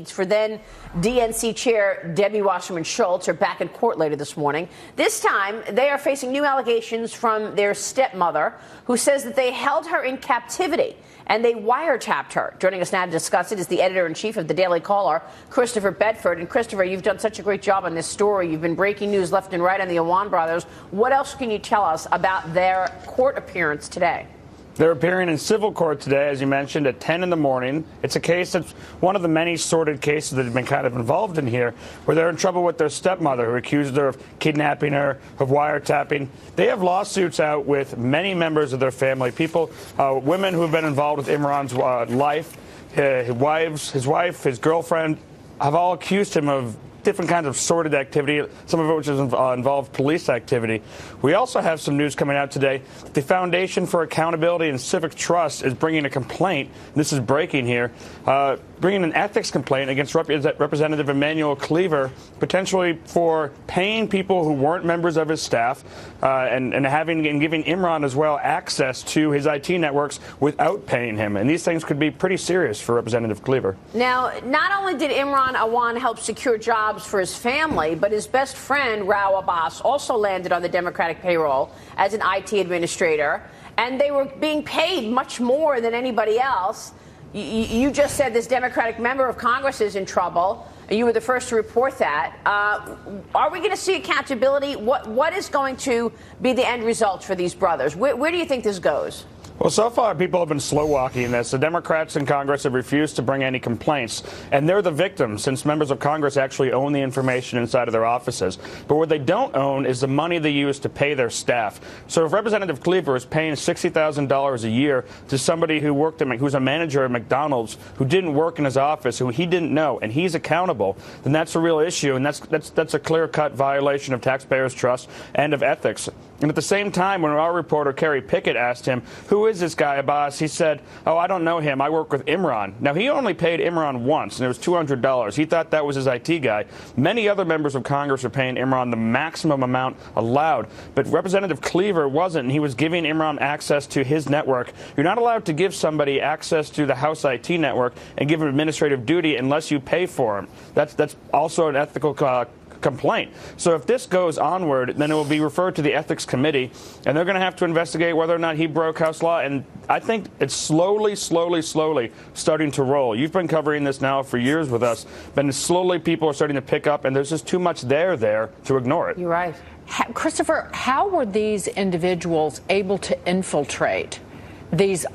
For then DNC Chair Debbie Wasserman Schultz are back in court later this morning. This time, they are facing new allegations from their stepmother, who says that they held her in captivity and they wiretapped her. Joining us now to discuss it is the editor-in-chief of the Daily Caller, Christopher Bedford. And Christopher, you've done such a great job on this story. You've been breaking news left and right on the Awan brothers. What else can you tell us about their court appearance today? They're appearing in civil court today, as you mentioned, at 10 in the morning. It's a case that's one of the many sordid cases that have been kind of involved in here, where they're in trouble with their stepmother, who accused her of kidnapping her, of wiretapping. They have lawsuits out with many members of their family, people, women who have been involved with Imran's life, his wife, his girlfriend, have all accused him of different kinds of sordid activity, some of which has involved police activity. We also have some news coming out today. The Foundation for Accountability and Civic Trust is bringing a complaint. This is breaking here. Bringing an ethics complaint against Representative Emanuel Cleaver, potentially for paying people who weren't members of his staff and giving Imran as well access to his IT networks without paying him. And these things could be pretty serious for Representative Cleaver. Now, not only did Imran Awan help secure jobs for his family, but his best friend, Rao Abbas, also landed on the Democratic payroll as an IT administrator, and they were being paid much more than anybody else. You just said this Democratic member of Congress is in trouble. You were the first to report that. Are we going to see accountability? What is going to be the end result for these brothers? Where do you think this goes? Well, so far, people have been slow-walking this. The Democrats in Congress have refused to bring any complaints, and they're the victims, since members of Congress actually own the information inside of their offices. But what they don't own is the money they use to pay their staff. So if Representative Cleaver is paying $60,000 a year to somebody who worked who's a manager at McDonald's, who didn't work in his office, who he didn't know, and he's accountable, then that's a real issue, and that's a clear-cut violation of taxpayers' trust and of ethics. And at the same time, when our reporter, Kerry Pickett, asked him, who is this guy, Abbas? He said, oh, I don't know him. I work with Imran. Now, he only paid Imran once, and it was $200. He thought that was his IT guy. Many other members of Congress are paying Imran the maximum amount allowed, but Representative Cleaver wasn't, and he was giving Imran access to his network. You're not allowed to give somebody access to the House IT network and give him administrative duty unless you pay for him. That's also an ethical complaint. So if this goes onward, then it will be referred to the Ethics Committee, and they're going to have to investigate whether or not he broke House law. And I think it's slowly starting to roll. You've been covering this now for years with us, but slowly people are starting to pick up, and there's just too much there to ignore it. You're right. Christopher, how were these individuals able to infiltrate these